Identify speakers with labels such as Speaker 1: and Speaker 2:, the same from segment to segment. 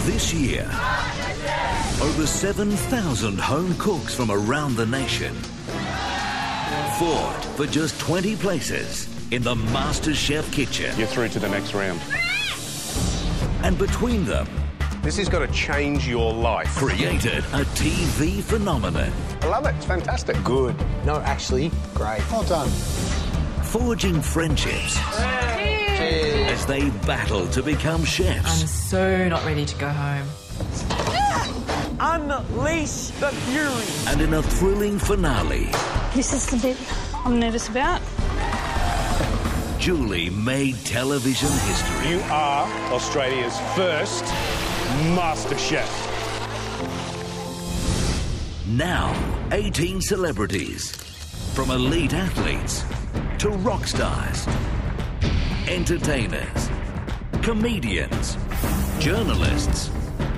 Speaker 1: This year, over 7,000 home cooks from around the nation fought for just 20 places in the MasterChef kitchen.
Speaker 2: You're through to the next round.
Speaker 1: And between them,
Speaker 2: this is going to change your life.
Speaker 1: Created a TV phenomenon.
Speaker 2: I love it. It's fantastic.
Speaker 3: Good. No, actually, great. Well done.
Speaker 1: Forging friendships.
Speaker 3: Cheers.
Speaker 1: As they battle to become chefs.
Speaker 4: I'm so not ready to go home.
Speaker 5: Unleash the fury.
Speaker 1: And in a thrilling finale,
Speaker 6: this is the bit I'm nervous about.
Speaker 1: Julie made television history.
Speaker 2: You are Australia's first MasterChef.
Speaker 1: Now, 18 celebrities, from elite athletes to rock stars, entertainers, comedians, journalists,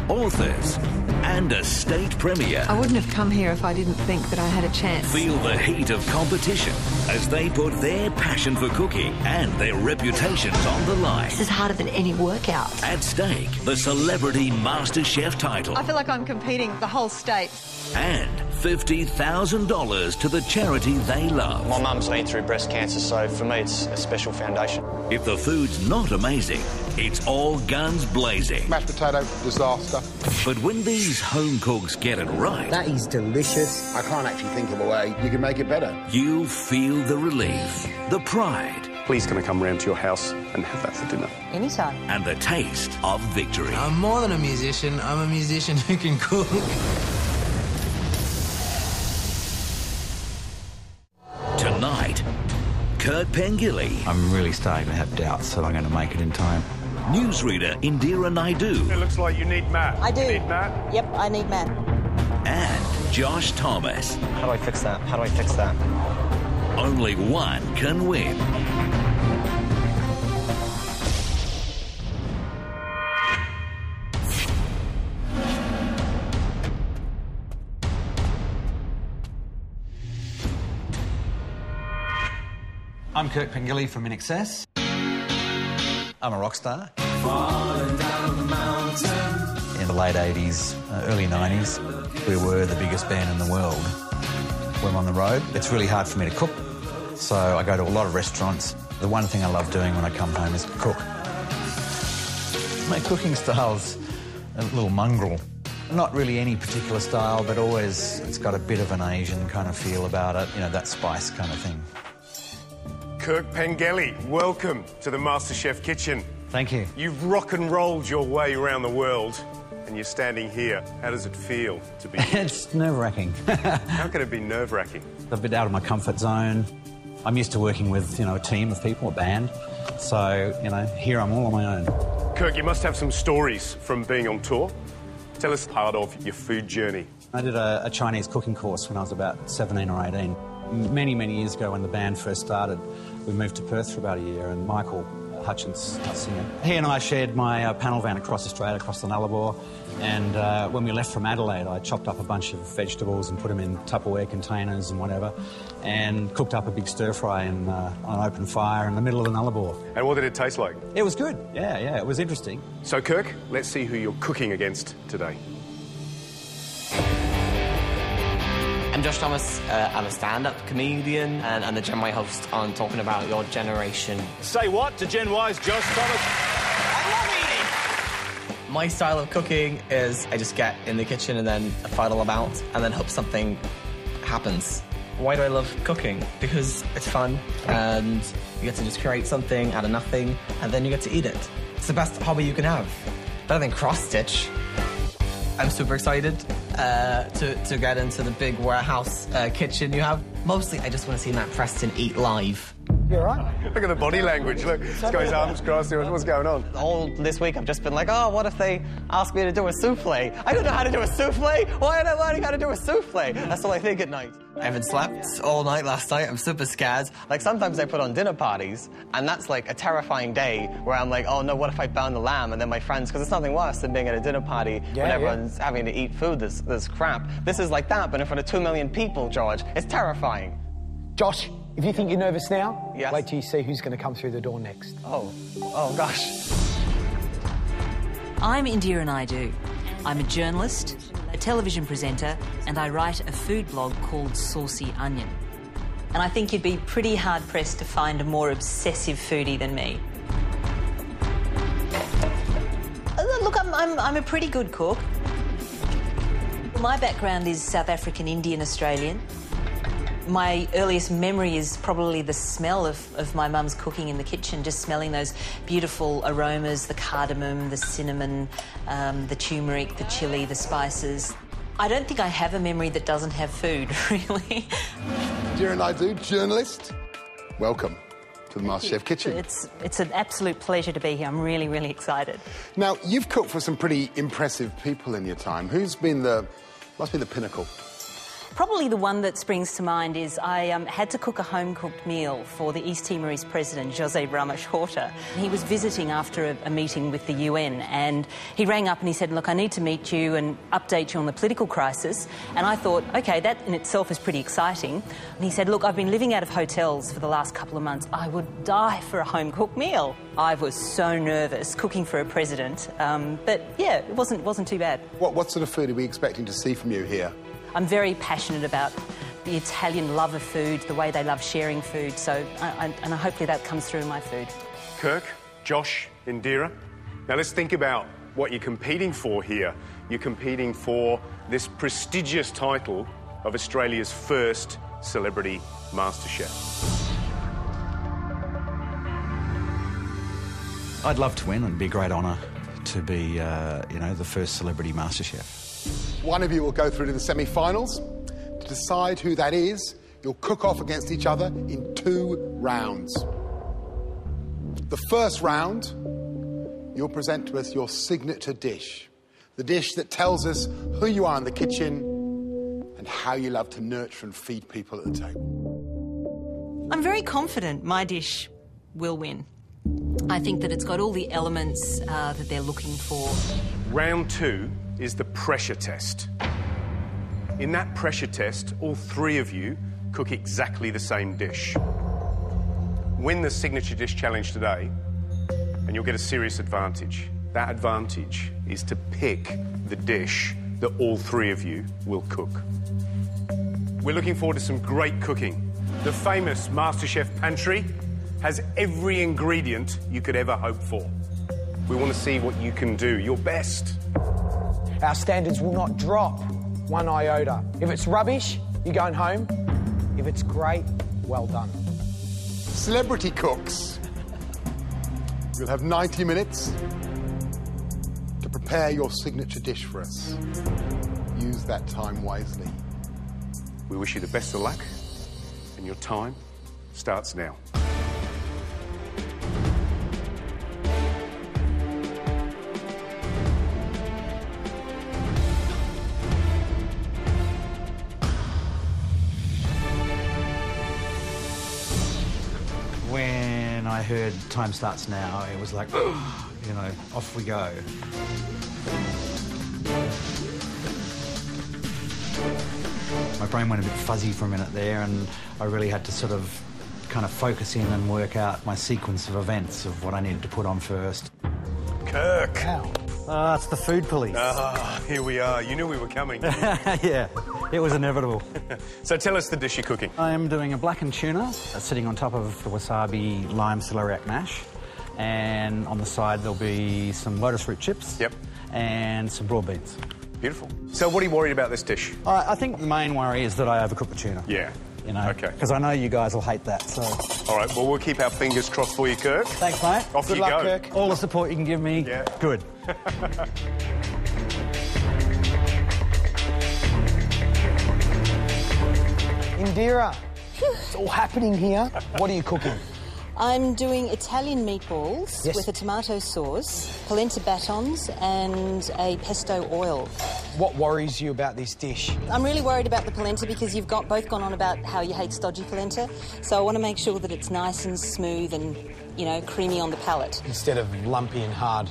Speaker 1: authors, and a state premiere.
Speaker 4: I wouldn't have come here if I didn't think that I had a chance.
Speaker 1: Feel the heat of competition as they put their passion for cooking and their reputations on the line.
Speaker 4: This is harder than any workout.
Speaker 1: At stake, the Celebrity MasterChef title.
Speaker 4: I feel like I'm competing the whole state.
Speaker 1: And $50,000 to the charity they love.
Speaker 7: My mum's been through breast cancer, so for me it's a special foundation.
Speaker 1: If the food's not amazing, it's all guns blazing.
Speaker 3: Mashed potato disaster.
Speaker 1: But when these home cooks get it right...
Speaker 3: That is delicious. I can't actually think of a way you can make it better.
Speaker 1: You feel the relief, the pride...
Speaker 2: Please can I come round to your house and have that for dinner?
Speaker 4: Anytime.
Speaker 1: And the taste of victory.
Speaker 8: I'm more than a musician. I'm a musician who can cook.
Speaker 1: Tonight, Kurt Pengilly.
Speaker 9: I'm really starting to have doubts that I'm going to make it in time.
Speaker 1: Newsreader Indira Naidu.
Speaker 2: It looks like you need Matt.
Speaker 4: I do.
Speaker 2: You need Matt?
Speaker 4: Yep, I need Matt.
Speaker 1: And Josh Thomas.
Speaker 7: How do I fix that? How do I fix that?
Speaker 1: Only one can win.
Speaker 9: I'm Kurt Pengilly from In Excess. I'm a rock star. In the late 80s, early 90s, we were the biggest band in the world. When I'm on the road, it's really hard for me to cook, so I go to a lot of restaurants. The one thing I love doing when I come home is cook. My cooking style's a little mongrel. Not really any particular style, but always it's got a bit of an Asian kind of feel about it, you know, that spice kind of thing.
Speaker 2: Kurt Pengilly, welcome to the MasterChef kitchen.
Speaker 9: Thank you.
Speaker 2: You've rock and rolled your way around the world and you're standing here. How does it feel to be here?
Speaker 9: It's nerve-wracking.
Speaker 2: How can it be nerve-wracking?
Speaker 9: A bit out of my comfort zone. I'm used to working with, you know, a team of people, a band. So, you know, here I'm all on my own.
Speaker 2: Kurt, you must have some stories from being on tour. Tell us part of your food journey.
Speaker 9: I did a Chinese cooking course when I was about 17 or 18. Many, many years ago when the band first started, we moved to Perth for about a year, and Michael Hutchins, our singer, he and I shared my panel van across Australia, across the Nullarbor, and when we left from Adelaide, I chopped up a bunch of vegetables and put them in Tupperware containers and whatever, and cooked up a big stir-fry on an open fire in the middle of the Nullarbor.
Speaker 2: And what did it taste like?
Speaker 9: It was good, yeah, it was interesting.
Speaker 2: So, Kirk, let's see who you're cooking against today.
Speaker 10: I'm Josh Thomas. I'm a stand-up comedian and the Gen Y host on Talking About Your Generation.
Speaker 2: Say what to Gen Y's Josh Thomas?
Speaker 10: I love eating! My style of cooking is I just get in the kitchen and then fiddle about and then hope something happens. Why do I love cooking? Because it's fun and you get to just create something out of nothing and then you get to eat it. It's the best hobby you can have. Better than cross-stitch. I'm super excited to get into the big warehouse kitchen you have. Mostly, I just want to see Matt Preston eat live.
Speaker 3: You all right?
Speaker 2: Look at the body language. Look, he's got his arms crossed. What's going on?
Speaker 10: All this week, I've just been like, oh, what if they ask me to do a souffle? I don't know how to do a souffle. Why am I learning how to do a souffle? That's all I think at night. I haven't slept all night last night. I'm super scared. Like, sometimes I put on dinner parties, and that's like a terrifying day where I'm like, oh no, what if I burn the lamb? And then my friends, because it's nothing worse than being at a dinner party when everyone's having to eat food that's crap. This is like that, but in front of 2 million people, George. It's terrifying.
Speaker 3: Josh, if you think you're nervous now,
Speaker 10: Yes.
Speaker 3: wait till you see who's going to come through the door next.
Speaker 10: Oh gosh.
Speaker 11: I'm Indira Naidu. I'm a journalist, a television presenter, and I write a food blog called Saucy Onion. And I think you'd be pretty hard-pressed to find a more obsessive foodie than me. Look, I'm a pretty good cook. My background is South African, Indian, Australian. My earliest memory is probably the smell of my mum's cooking in the kitchen, just smelling those beautiful aromas, the cardamom, the cinnamon, the turmeric, the chilli, the spices. I don't think I have a memory that doesn't have food, really.
Speaker 3: Indira Naidu, journalist. Welcome to the MasterChef kitchen.
Speaker 11: It's an absolute pleasure to be here. I'm really, really excited.
Speaker 3: Now, you've cooked for some pretty impressive people in your time. Who's been must be the pinnacle?
Speaker 11: Probably the one that springs to mind is I had to cook a home-cooked meal for the East Timorese president, José Ramos Horta. He was visiting after a meeting with the UN, and he rang up and he said, look, I need to meet you and update you on the political crisis. And I thought, OK, that in itself is pretty exciting. And he said, look, I've been living out of hotels for the last couple of months. I would die for a home-cooked meal. I was so nervous cooking for a president. But, yeah, it wasn't too bad.
Speaker 3: What sort of food are we expecting to see from you here?
Speaker 11: I'm very passionate about the Italian love of food, the way they love sharing food, so and hopefully that comes through in my food.
Speaker 2: Kirk, Josh, Indira. Now let's think about what you're competing for here. You're competing for this prestigious title of Australia's first celebrity MasterChef.
Speaker 9: I'd love to win. It'd be a great honour to be, you know, the first celebrity MasterChef.
Speaker 3: One of you will go through to the semi-finals. To decide who that is, you'll cook off against each other in 2 rounds. The first round, you'll present to us your signature dish. The dish that tells us who you are in the kitchen and how you love to nurture and feed people at the table.
Speaker 11: I'm very confident my dish will win. I think that it's got all the elements that they're looking for.
Speaker 2: Round 2 is the pressure test. In that pressure test, all 3 of you cook exactly the same dish. Win the signature dish challenge today, and you'll get a serious advantage. That advantage is to pick the dish that all 3 of you will cook. We're looking forward to some great cooking. The famous MasterChef pantry has every ingredient you could ever hope for. We want to see what you can do, your best.
Speaker 5: Our standards will not drop 1 iota. If it's rubbish, you're going home. If it's great, well done.
Speaker 3: Celebrity cooks. You'll have 90 minutes to prepare your signature dish for us. Use that time wisely.
Speaker 2: We wish you the best of luck, and your time starts now.
Speaker 9: When I heard time starts now, it was like, you know, off we go. My brain went a bit fuzzy for a minute there, and I really had to sort of kind of focus in and work out my sequence of events of what I needed to put on first.
Speaker 2: Kirk!
Speaker 9: It's the food police.
Speaker 2: Here we are. You knew we were coming.
Speaker 9: Yeah, it was inevitable.
Speaker 2: So tell us the dish you're cooking.
Speaker 9: I am doing a blackened tuna sitting on top of the wasabi lime celeriac mash, and on the side there'll be some lotus root chips.
Speaker 2: Yep.
Speaker 9: And some broad beans.
Speaker 2: Beautiful. So what are you worried about this dish?
Speaker 9: I think the main worry is that I overcook the tuna.
Speaker 2: Yeah.
Speaker 9: You know,
Speaker 2: okay.
Speaker 9: Because I know you guys will hate that, so...
Speaker 2: All right, well, we'll keep our fingers crossed for you, Kirk.
Speaker 9: Thanks, mate.
Speaker 2: Off
Speaker 9: Good
Speaker 2: you
Speaker 9: luck,
Speaker 2: go.
Speaker 9: Kirk. All the support you can give me.
Speaker 2: Yeah.
Speaker 9: Good.
Speaker 5: Indira, it's all happening here. What are you cooking?
Speaker 11: I'm doing Italian meatballs
Speaker 5: Yes.
Speaker 11: with a tomato sauce, polenta batons and a pesto oil.
Speaker 5: What worries you about this dish?
Speaker 11: I'm really worried about the polenta because you've both gone on about how you hate stodgy polenta, so I want to make sure that it's nice and smooth and, you know, creamy on the palate.
Speaker 5: Instead of lumpy and hard.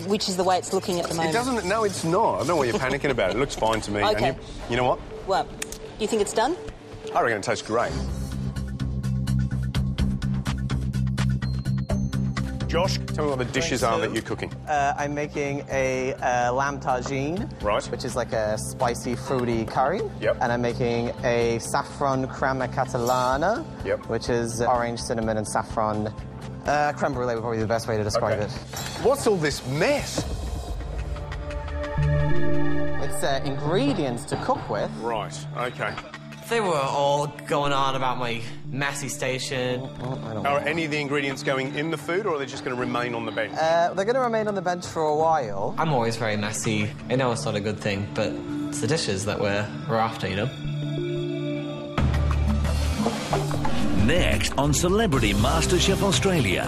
Speaker 11: Which is the way it's looking at the moment.
Speaker 2: It doesn't... No, it's not. I don't know what you're panicking about. It looks fine to me.
Speaker 11: Okay.
Speaker 2: And you know what?
Speaker 11: What? You think it's done?
Speaker 2: I reckon it tastes great. Josh, tell me what the dishes are that you're cooking.
Speaker 10: I'm making a lamb tagine,
Speaker 2: right,
Speaker 10: which is like a spicy, fruity curry.
Speaker 2: Yep.
Speaker 10: And I'm making a saffron crema catalana,
Speaker 2: yep,
Speaker 10: which is orange, cinnamon, and saffron. Creme brulee would probably be the best way to describe it.
Speaker 2: What's all this mess?
Speaker 10: It's ingredients to cook with.
Speaker 2: Right, OK.
Speaker 12: They were all going on about my messy station.
Speaker 2: Are any of the ingredients going in the food, or are they just going to remain on the bench?
Speaker 10: They're going to remain on the bench for a while.
Speaker 12: I'm always very messy. I know it's not a good thing, but it's the dishes that we're after, you know?
Speaker 1: Next on Celebrity MasterChef Australia.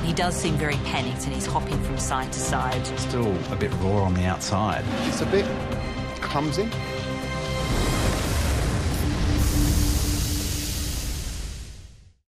Speaker 11: He does seem very panicked and he's hopping from side to side.
Speaker 9: Still a bit raw on the outside.
Speaker 3: It's a bit clumsy.